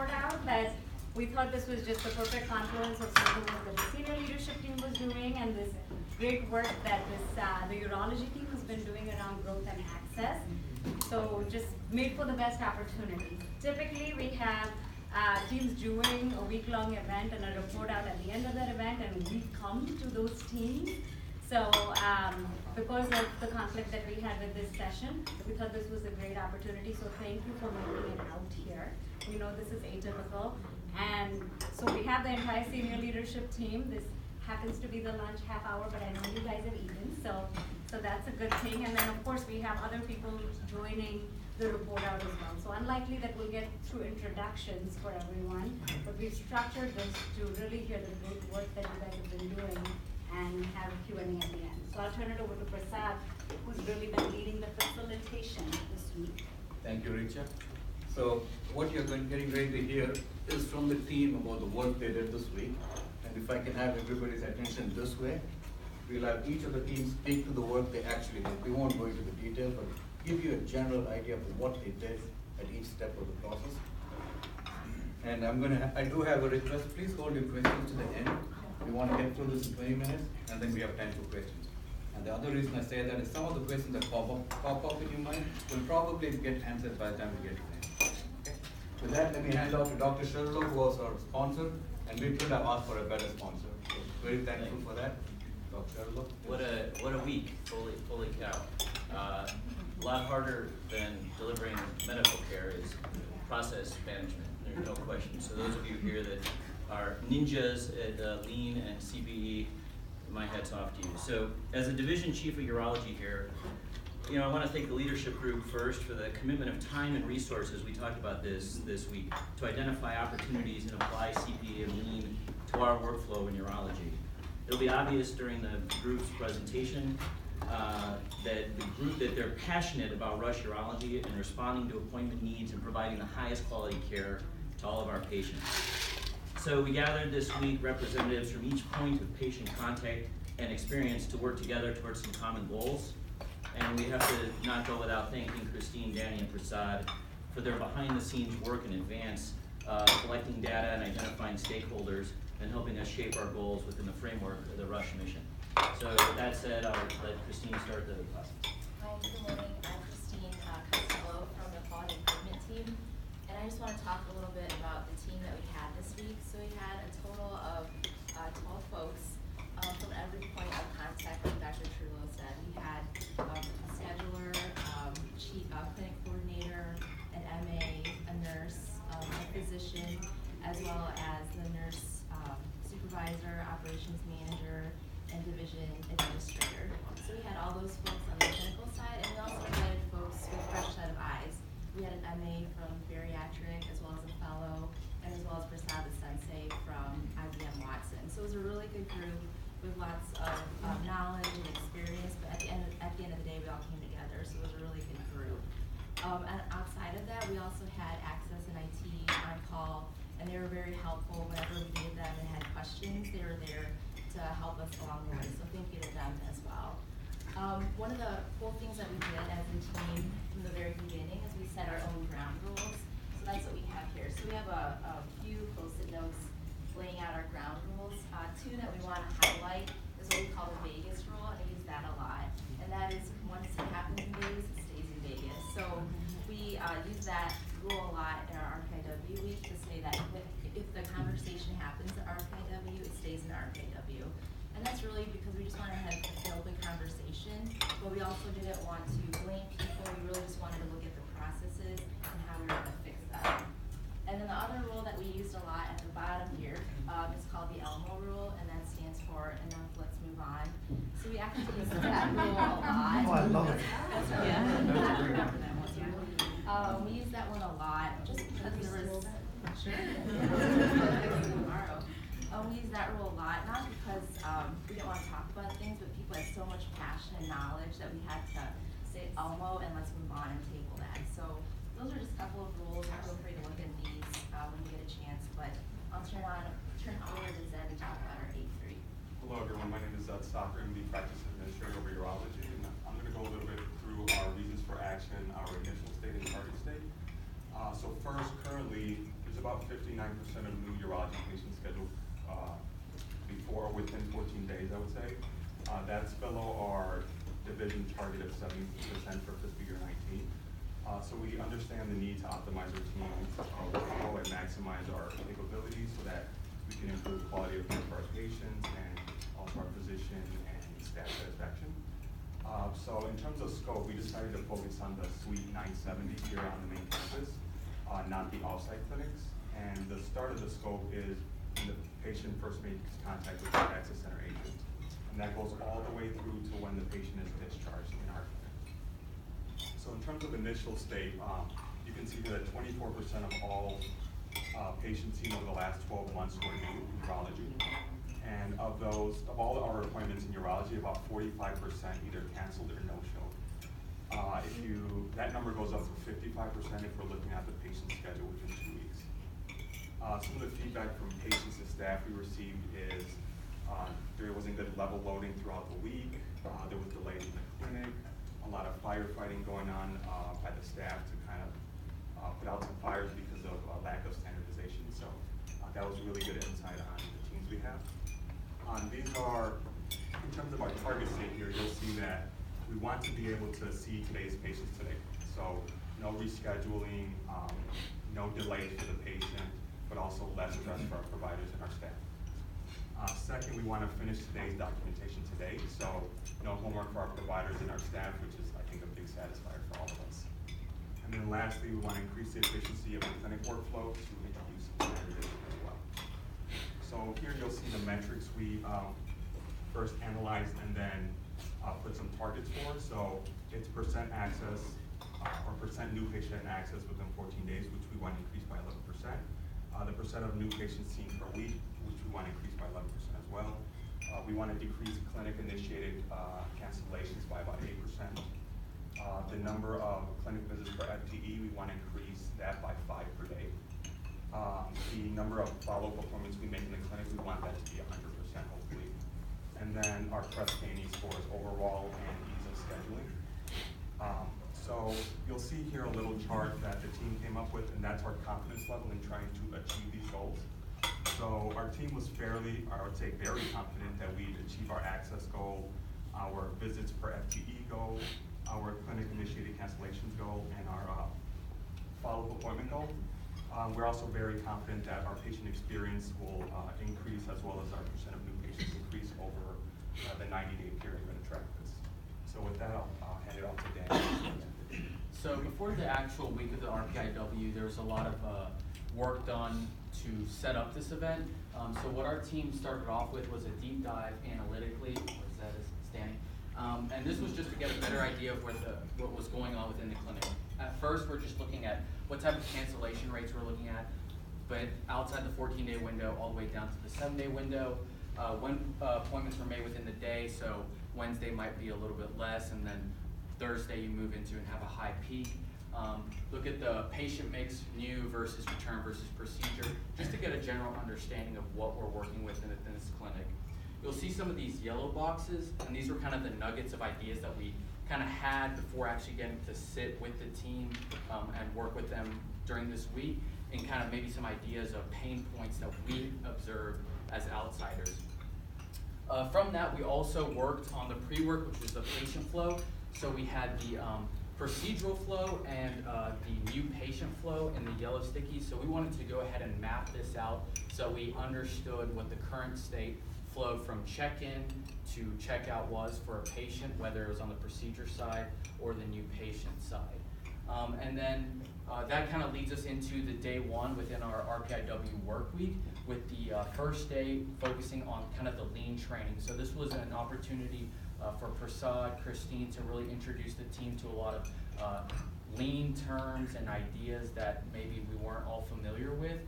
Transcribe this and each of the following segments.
report out that we thought this was just the perfect confluence of some of the work that the senior leadership team was doing and this great work that the urology team has been doing around growth and access. So just made for the best opportunity. Typically, we have teams doing a week-long event and a report out at the end of that event, and we come to those teams. So because of the conflict that we had with this session, we thought this was a great opportunity. So thank you for making it out here. We know this is atypical. And so we have the entire senior leadership team. This happens to be the lunch half hour, but I know you guys have eaten, so that's a good thing. And then of course we have other people joining the report out as well. So unlikely that we'll get through introductions for everyone, but we've structured this to really hear the great work that you guys have been doing and have Q&A at the end. So I'll turn it over to Prasad, who's really been leading the facilitation this week. Thank you, Richa. So what you're getting ready to hear is from the team about the work they did this week. And if I can have everybody's attention this way, we'll have each of the teams speak to the work they actually did. We won't go into the details, but give you a general idea of what they did at each step of the process. And I do have a request. Please hold your questions to the end. We want to get through this in 20 minutes, and then we have time for questions. And the other reason I say that is some of the questions that pop up in your mind will probably get answered by the time we get to them. Okay. With that, let me hand off to Dr. Sherlock, who was our sponsor, and we could have asked for a better sponsor. So very thankful for that. Dr. Sherlock. What a week, holy cow. A lot harder than delivering medical care is process management. There's no question. So those of you here that are ninjas at Lean and CBE, my hat's off to you. So as a division chief of urology here, I want to thank the leadership group first for the commitment of time and resources. We talked about this week to identify opportunities and apply CPE and Lean to our workflow in urology. It'll be obvious during the group's presentation that they're passionate about rush urology and responding to appointment needs and providing the highest quality care to all of our patients. So we gathered this week representatives from each point of patient contact and experience to work together towards some common goals. And we have to not go without thanking Christine, Danny, and Prasad for their behind-the-scenes work in advance, collecting data and identifying stakeholders and helping us shape our goals within the framework of the RUSH mission. So with that said, I'll let Christine start the process. Hi, good morning. I'm Christine Costello from the Quality Improvement Team. And I just want to talk a little bit about the team that we had this week. So we had a total of 12 folks from every point of contact, like Dr. Trullo said. We had a scheduler, clinic coordinator, an MA, a nurse, a physician, as well as the nurse supervisor, operations manager, and division administrator. So we had all those folks on the clinical side, and we also invited folks with a fresh set of eyes. We had an MA from bariatric, as well as a fellow, and as well as Prasad the Sensei from IBM Watson. So it was a really good group with lots of knowledge and experience, but at the end of the day, we all came together, so it was a really good group. And outside of that, we also had Access and IT on call, and they were very helpful whenever we needed them and had questions. They were there to help us along the way, so thank you to them as well. One of the cool things that we did as a team from the very beginning is we set our own ground rules. So that's what we have here. So we have a few post-it notes laying out our ground rules. Two that we want to highlight is what we call the Vegas rule, and I use that a lot. And that is once it happens in Vegas, it stays in Vegas. So we use that rule a lot in our RPIW week to say that if the conversation happens at RPIW, it stays in RPIW. And that's really because we just want to have an open conversation, but we also didn't want to blame people. We really just wanted to look at the processes and how we were going to fix them. And then the other rule that we used a lot at the bottom here is called the Elmo rule, and that stands for enough, let's move on. So we actually use that rule a lot. Oh, I love it. Yeah. Remember that one, yeah. We use that one a lot just because there was tomorrow. We use that rule a lot, not because we didn't want to talk about things, but people had so much passion and knowledge that we had to say Elmo and let's move on and table that. So those are just a couple of rules. Feel free to look at these when you get a chance, but I'll turn over to Zed and talk about our 8-3. Hello everyone, my name is Zed Stocker. I'm the practice administrator over urology, and I'm going to go a little bit through our reasons for action, our initial state and target state. So first, currently, there's about about 59% of new urology patients scheduled before or within 14 days, I would say. That's below our division target of 70% for fiscal year 19. So we understand the need to optimize our team and maximize our capabilities so that we can improve quality of care for our patients and also our physician and staff satisfaction. So in terms of scope, we decided to focus on the Suite 970 here on the main campus, not the offsite clinics. And the start of the scope is when the patient first makes contact with the access center agent. And that goes all the way through to when the patient is discharged in our clinic. So in terms of initial state, you can see here that 24% of all patients seen over the last 12 months were new in urology. And of all our appointments in urology, about 45% either canceled or no-show. That number goes up to 55% if we're looking at the patient schedule within 2 weeks. Some of the feedback from patients and staff we received is there wasn't good level loading throughout the week. There was delays in the clinic, a lot of firefighting going on by the staff to kind of put out some fires because of lack of standardization. So that was really good insight on the teams we have. These are, in terms of our target state here, you'll see that we want to be able to see today's patients today. So no rescheduling, no delays for the patient, but also less stress for our providers and our staff. Second, we want to finish today's documentation today. So no homework for our providers and our staff, which is, I think, a big satisfier for all of us. And then lastly, we want to increase the efficiency of the clinic workflow to introduce some standardization as well. So here you'll see the metrics we first analyzed and then put some targets for. So it's percent access or percent new patient access within 14 days, which we want to increase by 11%. The percent of new patients seen per week, which we want to increase by 11% as well. We want to decrease clinic-initiated cancellations by about 8%. The number of clinic visits per FTE, we want to increase that by 5 per day. The number of follow-up appointments we make in the clinic, we want that to be 100% hopefully. And then our press K&E scores overall and ease of scheduling. So you'll see here a little chart that the team came up with, and that's our confidence level in trying to achieve these goals. So our team was fairly, I would say very confident that we'd achieve our access goal, our visits per FTE goal, our clinic-initiated cancellations goal, and our follow-up appointment goal. We're also very confident that our patient experience will increase as well as our percent of new patients increase over the 90-day period we're going to track this. So with that, I'll hand it off to Dan. So before the actual week of the RPIW, there was a lot of work done to set up this event. So what our team started off with was a deep dive analytically. What is that, Stanley? And this was just to get a better idea of what was going on within the clinic. At first, we're just looking at what type of cancellation rates we're looking at, but outside the 14-day window, all the way down to the 7-day window. When appointments were made within the day, so Wednesday might be a little bit less, and then Thursday you move into and have a high peak. Look at the patient mix, new versus return versus procedure, just to get a general understanding of what we're working with in this clinic. You'll see some of these yellow boxes, and these were kind of the nuggets of ideas that we kind of had before actually getting to sit with the team and work with them during this week, and kind of maybe some ideas of pain points that we observed as outsiders. From that, we also worked on the pre-work, which was the patient flow. So we had the procedural flow and the new patient flow in the yellow stickies. So we wanted to go ahead and map this out so we understood what the current state flow from check-in to checkout was for a patient, whether it was on the procedure side or the new patient side. And then that kind of leads us into the day one within our RPIW work week, with the first day focusing on kind of the lean training. So this was an opportunity for Prasad, Christine to really introduce the team to a lot of lean terms and ideas that maybe we weren't all familiar with,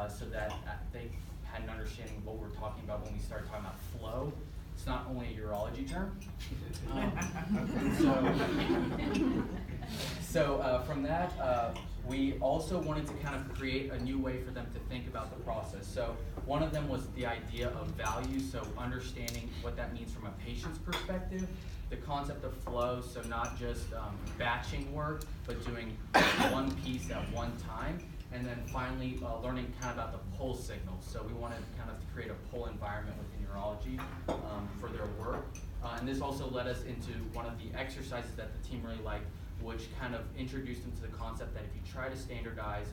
so that they had an understanding of what we're talking about when we started talking about flow. It's not only a urology term. So from that, we also wanted to kind of create a new way for them to think about the process. So one of them was the idea of value, so understanding what that means from a patient's perspective, the concept of flow, so not just batching work, but doing one piece at one time, And then finally, learning kind of about the pull signals. So we wanted kind of to create a pull environment within urology for their work. And this also led us into one of the exercises that the team really liked, which kind of introduced them to the concept that if you try to standardize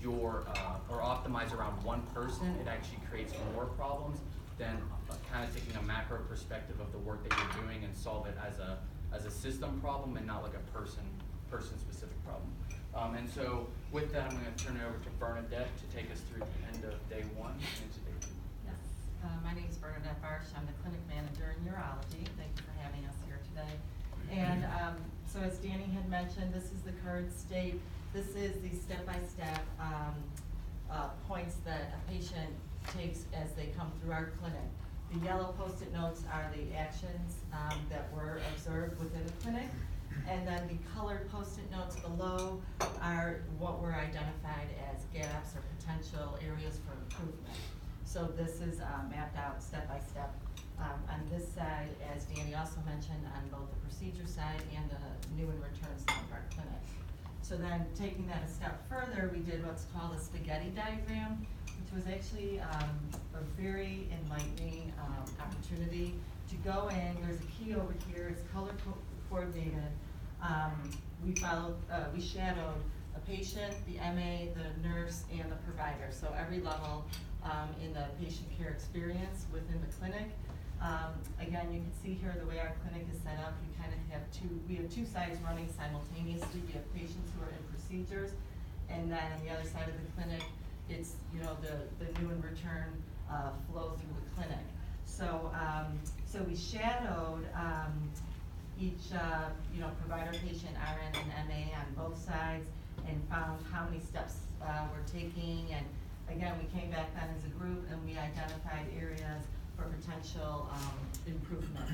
or optimize around one person, it actually creates more problems than kind of taking a macro perspective of the work that you're doing and solve it as a system problem and not like a person-specific problem. And so with that, I'm going to turn it over to Bernadette to take us through the end of day 1 and into day 2. Yes, my name is Bernadette Barsh. I'm the clinic manager in urology. Thank you for having us here today. And so as Danny had mentioned, this is the current state. This is the step-by-step points that a patient takes as they come through our clinic. The yellow Post-it notes are the actions that were observed within the clinic. And then the colored Post-it notes below are what were identified as gaps or potential areas for improvement. So this is mapped out step by step. On this side, as Danny also mentioned, on both the procedure side and the new and return side of our clinic. So then taking that a step further, we did what's called a spaghetti diagram, which was actually a very enlightening opportunity to go in. There's a key over here, it's color coordinated. We shadowed a patient, the MA, the nurse, and the provider. So every level in the patient care experience within the clinic. Again, you can see here the way our clinic is set up. We have two sides running simultaneously. We have patients who are in procedures, and then on the other side of the clinic, it's the new and return flow through the clinic. So so we shadowed each provider, patient, RN, and MA on both sides, and found how many steps we're taking. And again, we came back then as a group and we identified areas for potential improvement.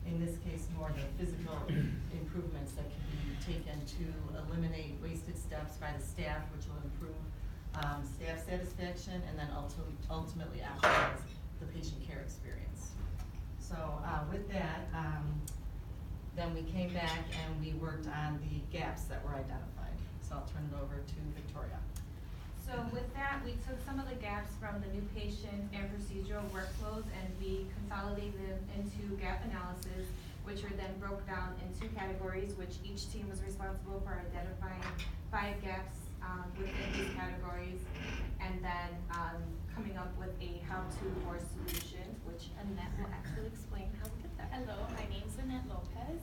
In this case, more the physical improvements that can be taken to eliminate wasted steps by the staff, which will improve staff satisfaction and then ultimately optimize the patient care experience. So with that, then we came back and we worked on the gaps that were identified. So I'll turn it over to Victoria. So with that, we took some of the gaps from the new patient and procedural workflows and we consolidated them into gap analysis, which were then broke down in 2 categories, which each team was responsible for identifying 5 gaps within these categories, and then coming up with a how-to or solution, which Annette will actually explain how we did that. Hello, my name is Annette Lopez.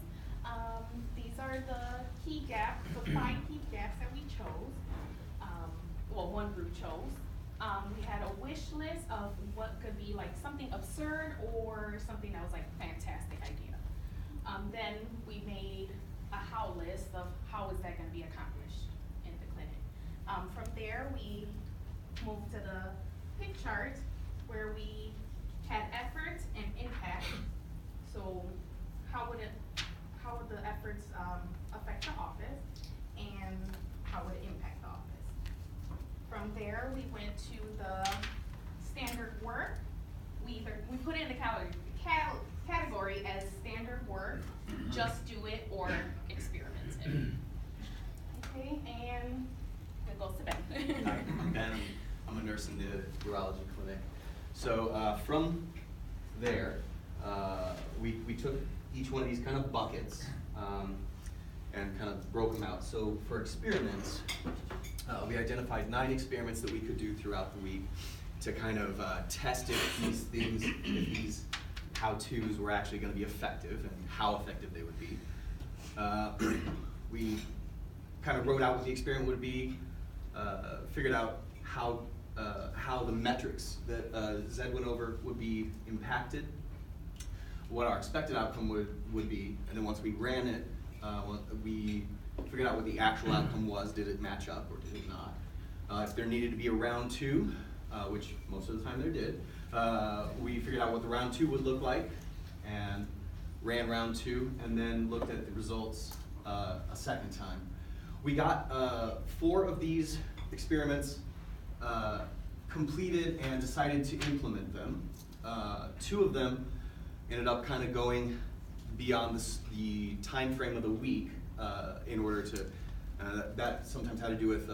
These are the key gaps, the 5 key gaps that we chose. Well, one group chose. We had a wish list of what could be like something absurd or something that was like a fantastic idea. Then we made a how list of how is that going to be accomplished in the clinic. From there, we moved to the pick chart where we had effort and impact. So how would the efforts affect the office, and how would it impact the office? From there, we went to the standard work. We put it in the category as standard work, just do it, or experiment it. Okay, and it goes to Ben. Hi, I'm Ben. I'm a nurse in the urology clinic. So from there, we took each one of these kind of buckets and kind of broke them out. So for experiments, we identified 9 experiments that we could do throughout the week to kind of test if these things, if these how-tos were actually going to be effective and how effective they would be. We kind of wrote out what the experiment would be, figured out how the metrics that Zed went over would be impacted, what our expected outcome would be, and then once we ran it, we figured out what the actual outcome was. Did it match up or did it not? If there needed to be a round 2, which most of the time there did, we figured out what the round 2 would look like and ran round 2 and then looked at the results a second time. We got 4 of these experiments completed and decided to implement them. 2 of them ended up kind of going beyond the time frame of the week in order to, that sometimes had to do with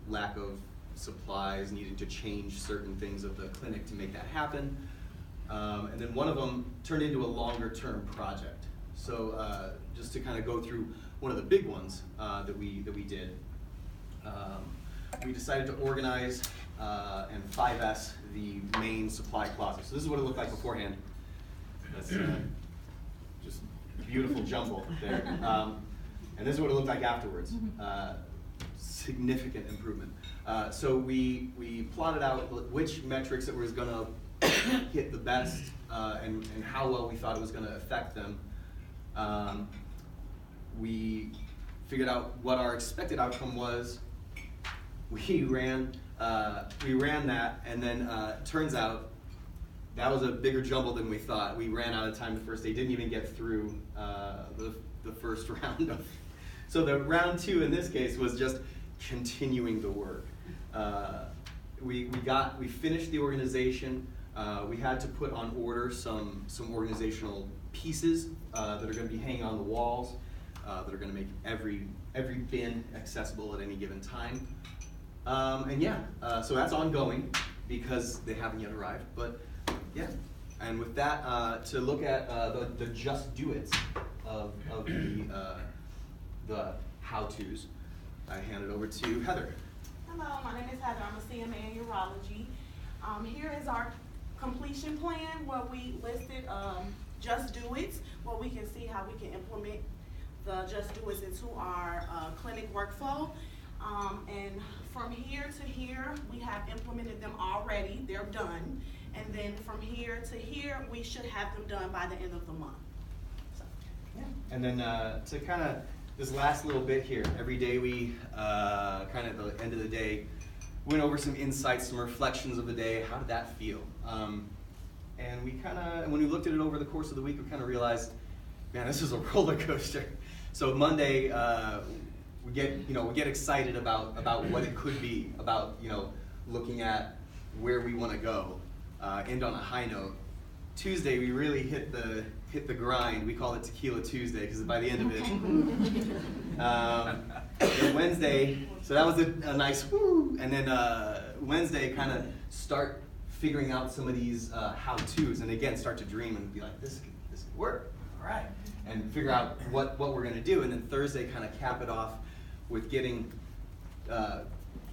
lack of supplies, needing to change certain things of the clinic to make that happen. And then one of them turned into a longer term project. So just to kind of go through one of the big ones that we did, we decided to organize and 5S the main supply closet. So this is what it looked like beforehand. That's just beautiful jumble there. And this is what it looked like afterwards. Significant improvement. So we plotted out which metrics that was going to hit the best and how well we thought it was going to affect them. We figured out what our expected outcome was. We ran that, and then turns out that was a bigger jumble than we thought. We ran out of time the first day, didn't even get through the first round of. So the round 2 in this case was just continuing the work. We finished the organization. We had to put on order some organizational pieces that are going to be hanging on the walls, that are going to make every bin accessible at any given time. And yeah, so that's ongoing because they haven't yet arrived. But yeah, and with that, to look at the just do it of the how-tos, I hand it over to Heather. Hello, my name is Heather. I'm a CMA in Urology. Here is our completion plan where we listed just do it, where we can see how we can implement the just do it into our clinic workflow. And from here to here, we have implemented them already. They're done. And then from here to here, we should have them done by the end of the month. So. Yeah. And then to kind of this last little bit here, every day we kind of at the end of the day went over some insights, some reflections of the day. How did that feel? And we kind of, when we looked at it over the course of the week, we kind of realized, man, this is a roller coaster. So Monday, we get excited about what it could be, about looking at where we want to go, end on a high note. Tuesday, we really hit the grind. We call it Tequila Tuesday because by the end of it, Wednesday. So that was a nice woo. And then Wednesday, kind of start figuring out some of these how-tos, and again start to dream and be like, this could work. All right, and figure out what we're going to do. And then Thursday, kind of cap it off with getting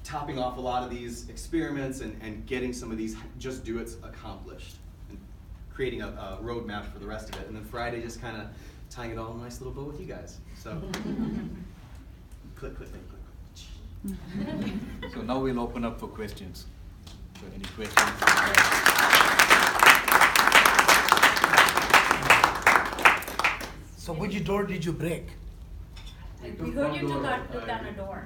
topping off a lot of these experiments and getting some of these just do it's accomplished. Creating a roadmap for the rest of it, and then Friday just kind of tying it all in a nice little bow with you guys. So, click, click, click, click. So now we'll open up for questions. So any questions? So which door did you break? We heard you took down a door.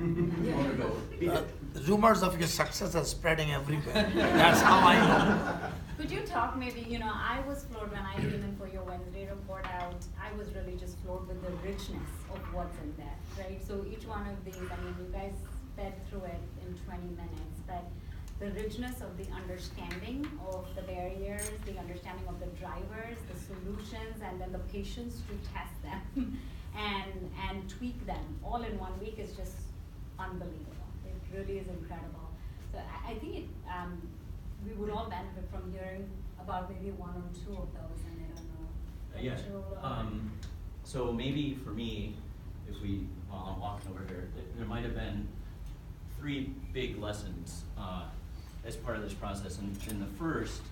Rumors of your success are spreading everywhere. That's how I know. Could you talk maybe, I was floored when I came in for your Wednesday report out. I was really just floored with the richness of what's in there, right? So each one of these, you guys sped through it in 20 minutes, but the richness of the understanding of the barriers, the understanding of the drivers, the solutions, and then the patience to test them and tweak them all in 1 week is just unbelievable. It really is incredible. So I think we would all benefit from hearing about maybe 1 or 2 of those, and I don't know. Yeah. So maybe for me, while I'm walking over here, there might have been 3 big lessons as part of this process. And the first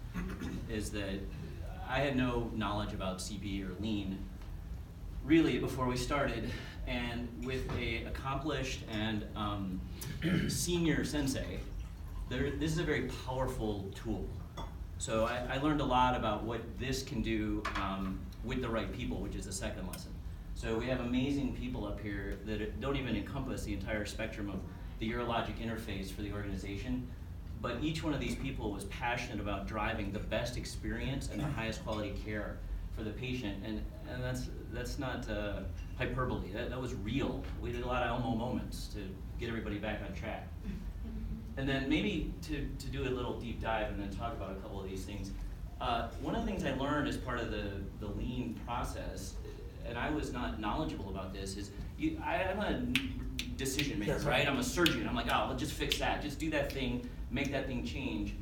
is that I had no knowledge about CB or lean really before we started, and with a accomplished and senior sensei, this is a very powerful tool. So I learned a lot about what this can do with the right people, which is the second lesson. So we have amazing people up here that don't even encompass the entire spectrum of the urologic interface for the organization, but each one of these people was passionate about driving the best experience and the highest quality care for the patient, and that's not hyperbole. That was real. We did a lot of Elmo moments to get everybody back on track. And then maybe to do a little deep dive and then talk about a couple of these things. One of the things I learned as part of the lean process, and I was not knowledgeable about this, is I'm a decision maker, Yes, right? I'm a surgeon. I'm like, oh, well, just fix that. Just do that thing, make that thing change.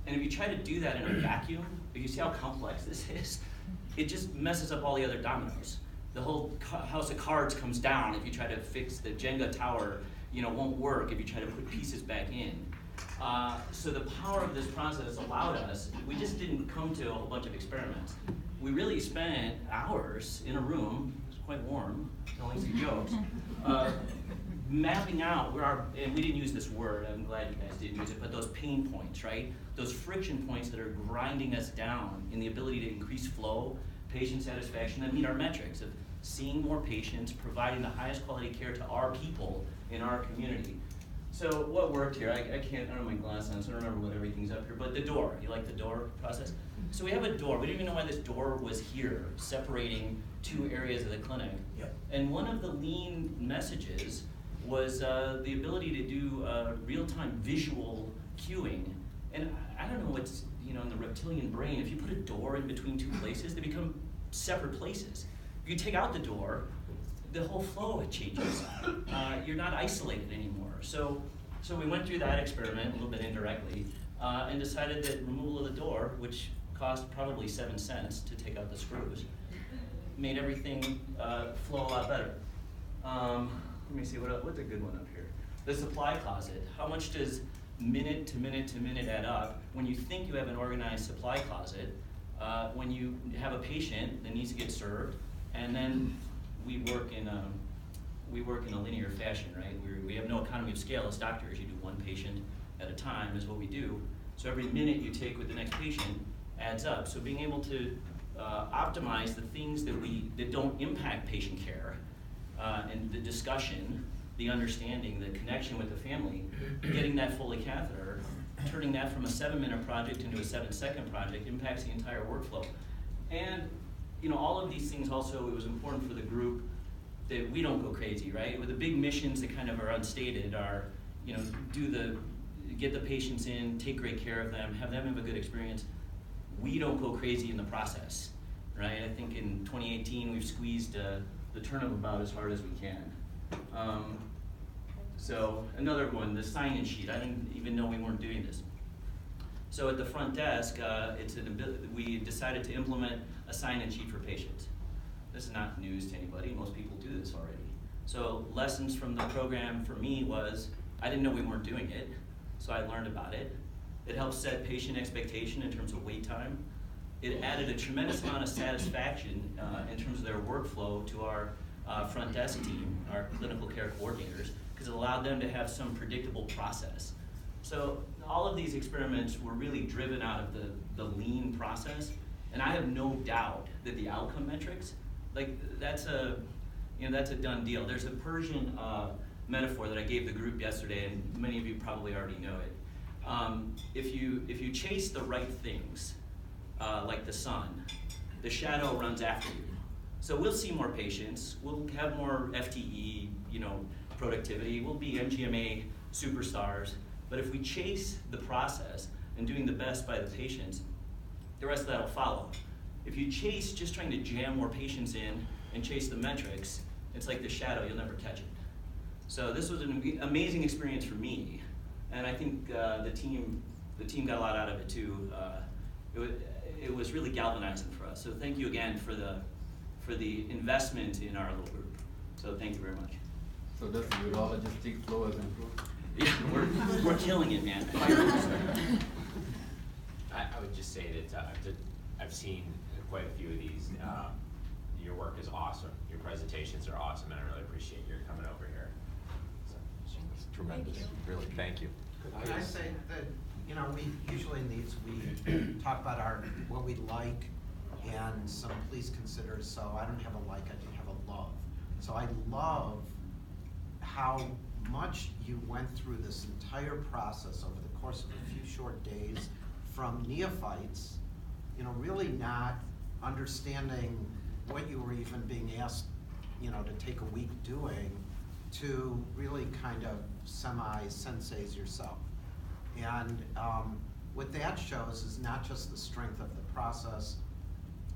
And if you try to do that in a vacuum, if you see how complex this is, it just messes up all the other dominoes. The whole house of cards comes down if you try to fix the Jenga tower, won't work if you try to put pieces back in. So the power of this process allowed us, we just didn't come to a whole bunch of experiments. We really spent hours in a room, it was quite warm, telling some jokes, mapping out and we didn't use this word, I'm glad you guys didn't use it, but those pain points, right? Those friction points that are grinding us down in the ability to increase flow, patient satisfaction, and meet our metrics of seeing more patients, providing the highest quality care to our people in our community. So what worked here, I don't have my glass on, so I don't remember what everything's up here, but the door, you like the door process? So we have a door, we didn't even know why this door was here, separating two areas of the clinic. Yep. And one of the lean messages was the ability to do real-time visual cueing. And I don't know what's, in the reptilian brain, if you put a door in between two places, they become separate places. If you take out the door, the whole flow changes. You're not isolated anymore. So we went through that experiment a little bit indirectly and decided that removal of the door, which cost probably 7 cents to take out the screws, made everything flow a lot better. Let me see, what's a good one up here? The supply closet. How much does minute to minute to minute add up when you think you have an organized supply closet, when you have a patient that needs to get served, and then we work in a linear fashion, right? We have no economy of scale as doctors. You do one patient at a time is what we do. So every minute you take with the next patient adds up. So being able to optimize the things that don't impact patient care, and the discussion, the understanding, the connection with the family, getting that Foley catheter, turning that from a 7-minute project into a 7-second project impacts the entire workflow. And all of these things also, it was important for the group that we don't go crazy, right? With the big missions that kind of are unstated are, get the patients in, take great care of them, have them have a good experience. We don't go crazy in the process, right? I think in 2018 we've squeezed the turnip about as hard as we can. So another one, the sign-in sheet. I didn't even know we weren't doing this. So at the front desk, we decided to implement a sign-in sheet for patients. This is not news to anybody. Most people do this already. So lessons from the program for me was, I didn't know we weren't doing it, so I learned about it. It helps set patient expectation in terms of wait time. It added a tremendous amount of satisfaction in terms of their workflow to our front desk team, our clinical care coordinators, because it allowed them to have some predictable process. So all of these experiments were really driven out of the lean process, and I have no doubt that the outcome metrics, that's a done deal. There's a Persian metaphor that I gave the group yesterday, and many of you probably already know it. If you chase the right things, like the sun, the shadow runs after you. So we'll see more patients, we'll have more FTE, productivity, we'll be MGMA superstars, but if we chase the process and doing the best by the patients, the rest of that will follow. If you chase just trying to jam more patients in and chase the metrics, it's like the shadow, you'll never catch it. So this was an amazing experience for me, and I think the team got a lot out of it too. It was really galvanizing for us. So thank you again for the investment in our little group. So thank you very much. So does the urologistic flow has improved? Yeah, we're killing it, man. I would just say that I've seen quite a few of these. Your work is awesome. Your presentations are awesome, and I really appreciate your coming over here. So, It's tremendous, really, thank you. Can I say that, we usually in these, we talk about what we like and some please consider, so I don't have a like, I do have a love. So I love how much you went through this entire process over the course of a few short days, from neophytes, really not understanding what you were even being asked, to take a week doing, to really kind of semi-senseis yourself. And what that shows is not just the strength of the process,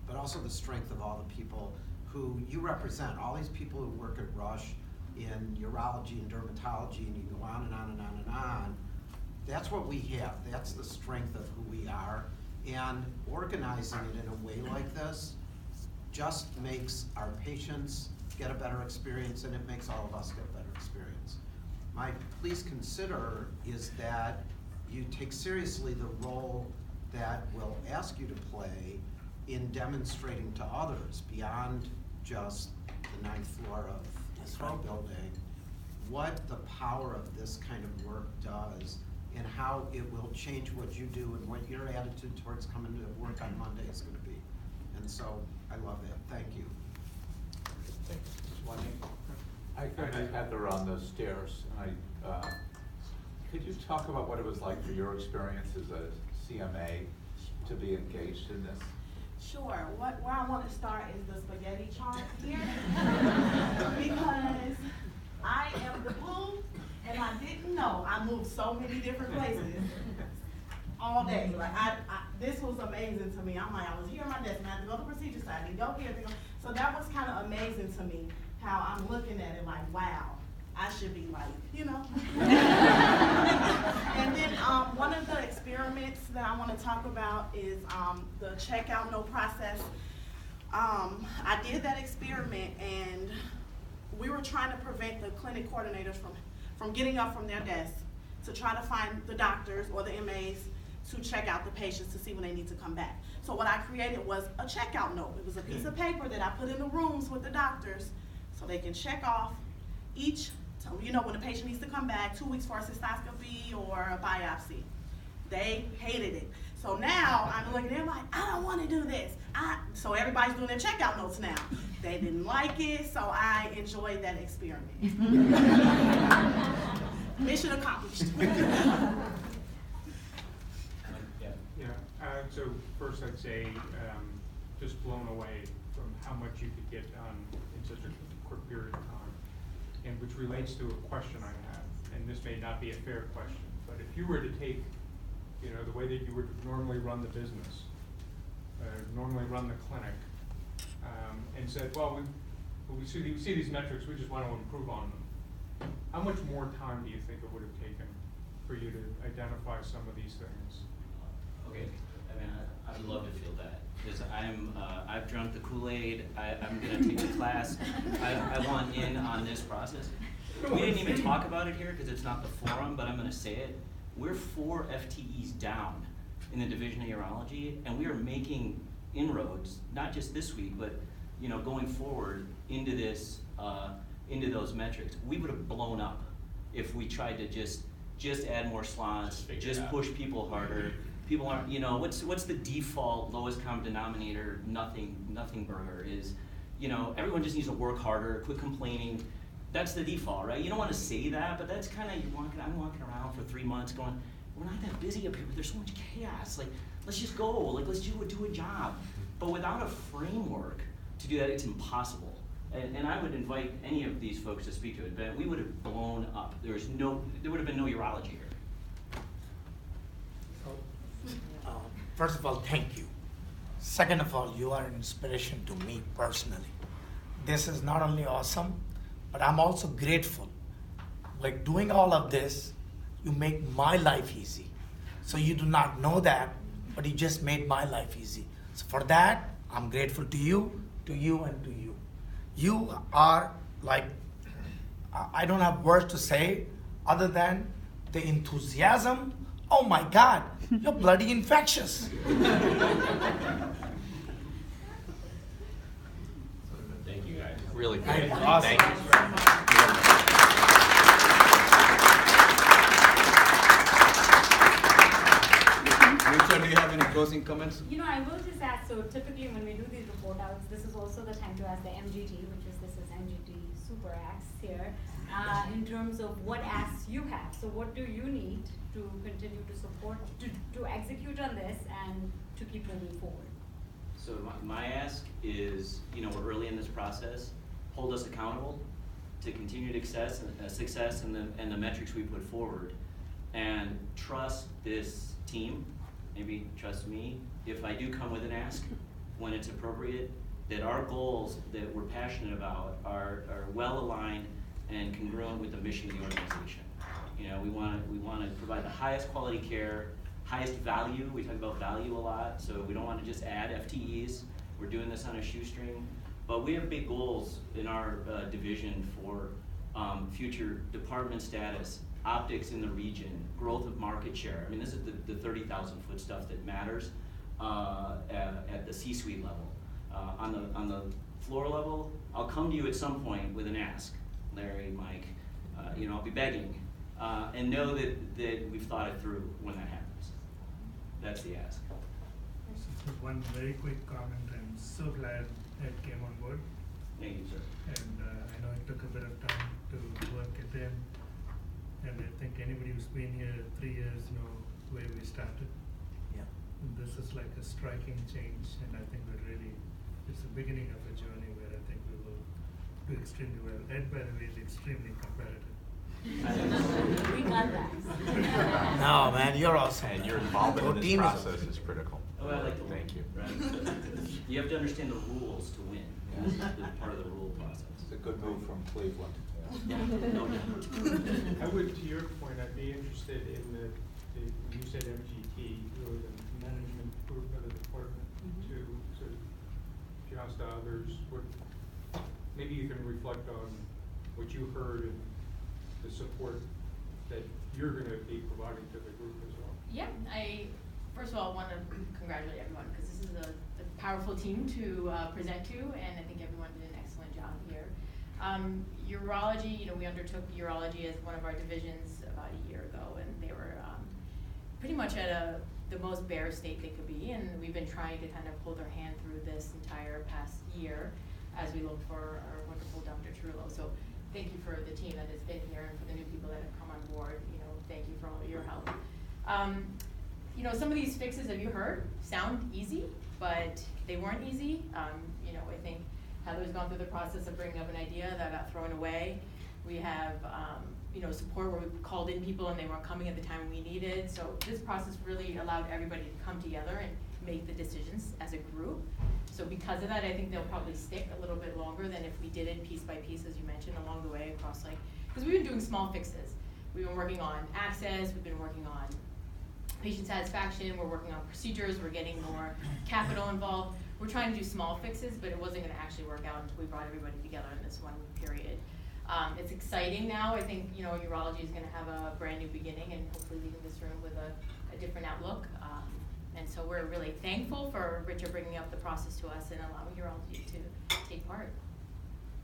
but also the strength of all the people who you represent. All these people who work at Rush in urology and dermatology, and you go on and on and on and on. That's what we have. That's the strength of who we are. And organizing it in a way like this just makes our patients get a better experience, and it makes all of us get a better experience. My please consider is that you take seriously the role that we'll ask you to play in demonstrating to others beyond just the 9th floor of this building what the power of this kind of work does and how it will change what you do and what your attitude towards coming to work on Monday is going to be. And so I love that. Thank you. I met Heather on the stairs, and could you talk about what it was like for your experience as a CMA to be engaged in this? Sure. Where I want to start is the spaghetti chart here. Because I am the boo, and I didn't know. I moved so many different places all day. Like this was amazing to me. I'm like, I was here at my desk, and I had to go to the procedure side, and go here, and go. So that was kind of amazing to me, how I'm looking at it like, wow, I should be like, you know. And then one of the experiments that I want to talk about is the checkout no process. I did that experiment, and we were trying to prevent the clinic coordinators from getting up from their desks to try to find the doctors or the MAs to check out the patients to see when they need to come back. So what I created was a checkout note. It was a piece of paper that I put in the rooms with the doctors so they can check off each, you know, when the patient needs to come back, 2 weeks for a cystoscopy or a biopsy. They hated it. So now I'm looking at them like, I don't want to do this. So everybody's doing their checkout notes now. They didn't like it, so I enjoyed that experiment. Mission accomplished. So first I'd say just blown away from how much you could get done in such a quick period of time, and which relates to a question I have, and this may not be a fair question, but if you were to take, you know, the way that you would normally run the business, normally run the clinic, and said, well, we see these metrics, we just want to improve on them. How much more time do you think it would have taken for you to identify some of these things? Okay, I mean, I would love to feel that, because I've drunk the Kool-Aid, I'm gonna take the class, I want in on this process. We didn't even talk about it here, because it's not the forum, but I'm gonna say it. We're 4 FTEs down in the Division of Urology, and we are making inroads, not just this week, but, you know, going forward into this, into those metrics. We would have blown up if we tried to just add more slots, just push people harder. People aren't, you know, what's the default lowest common denominator, nothing burger is, you know, everyone just needs to work harder, quit complaining. That's the default, right? You don't want to say that, but that's kind of, I'm walking around for 3 months going, we're not that busy up here, but there's so much chaos. Like, let's just go, like, let's do a job. But without a framework to do that, it's impossible. And I would invite any of these folks to speak to it, but we would have blown up. There would have been no urology here. First of all, thank you. Second of all, you are an inspiration to me personally. This is not only awesome, but I'm also grateful. Like doing all of this, you make my life easy. So you do not know that, but you just made my life easy. So for that, I'm grateful to you, and to you. You are like, I don't have words to say other than the enthusiasm. Oh my God, you're bloody infectious. Thank you guys. Really good. Thank you. Awesome. Thank you. Rachel, do you have any closing comments? You know, I will just ask, so typically when we do these report outs, this is also the time to ask the MGT, this is MGT Super Acts here, in terms of what asks you have. So what do you need to continue to support, to execute on this and to keep moving forward? So my ask is, you know, we're early in this process, hold us accountable to continued success and the metrics we put forward, and trust this team, maybe trust me, if I do come with an ask when it's appropriate, that our goals that we're passionate about are well aligned and congruent with the mission of the organization. You know, we want to provide the highest quality care, highest value. We talk about value a lot, so we don't want to just add FTEs. We're doing this on a shoestring, but we have big goals in our division for future department status, optics in the region, growth of market share. I mean, this is the 30,000 foot stuff that matters at the C-suite level. On the floor level, I'll come to you at some point with an ask, Larry, Mike. You know, I'll be begging, and know that we've thought it through when that happens. That's the ask. One very quick comment. I'm so glad Ed came on board. Thank you, sir. And I know it took a bit of time to work it in. And I think anybody who's been here 3 years know where we started. Yeah. And this is like a striking change, and I think it's the beginning of a journey where I think we will do extremely well. Ed, by the way, is extremely competitive. We got that. No, man, you're awesome. And your involvement in this team is process is critical. Oh, I like to win. Thank you. Right? You have to understand the rules to win. Yeah. This is part of the rule process. It's a good move from Cleveland. Yeah, no doubt. I would, to your point, I'd be interested in you said MGT, really the management group of the department, to sort of just to others, maybe you can reflect on what you heard and the support that you're gonna be providing to the group as well. Yeah, I first of all want to congratulate everyone because this is a powerful team to present to, and I think everyone did an excellent job here. Urology, you know, we undertook urology as one of our divisions about a year ago, and they were pretty much at the most bare state they could be, and we've been trying to kind of hold our hand through this entire past year as we look for our wonderful Dr. Trullo. So thank you for the team that has been here and for the new people that have come on board. You know, thank you for all your help. You know, some of these fixes, have you heard, sound easy, but they weren't easy. You know, I think Heather's gone through the process of bringing up an idea that got thrown away. We have, you know, support where we called in people and they weren't coming at the time we needed. So this process really allowed everybody to come together and make the decisions as a group. So because of that, I think they'll probably stick a little bit longer than if we did it piece by piece, as you mentioned, along the way across, like, because we've been doing small fixes. We've been working on access, we've been working on patient satisfaction, we're working on procedures, we're getting more capital involved. We're trying to do small fixes, but it wasn't gonna actually work out until we brought everybody together in this one period. It's exciting now. I think, you know, urology is gonna have a brand new beginning and hopefully leaving this room with a different outlook. And so we're really thankful for Richard bringing up the process to us and allowing urology to take part.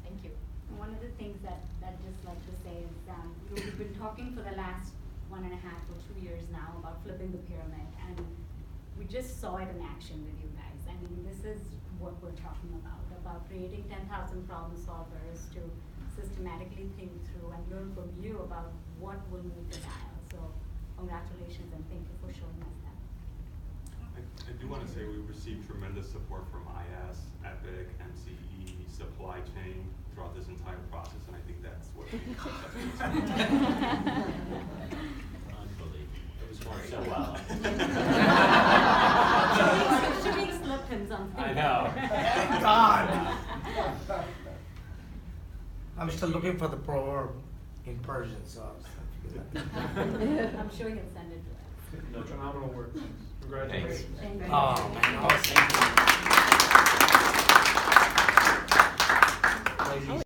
Thank you. One of the things that I'd just like to say is, you know, we've been talking for the last 1.5 or 2 years now about flipping the pyramid, and we just saw it in action with you guys. I mean, this is what we're talking about creating 10,000 problem solvers to systematically think through and learn from you about what will move the dial. So congratulations and thank you for showing us that. I do want to say we received tremendous support from IS, Epic, MCE, supply chain throughout this entire process, and I think that's what we Unbelievable. It was going so well. She makes slip-ins on things. I know. Thank God. I'm still looking for the proverb in Persian, so I was trying to figure that out. I'm sure you'll send it to us. No, phenomenal work. Congratulations. Thank you. Oh, man, awesome.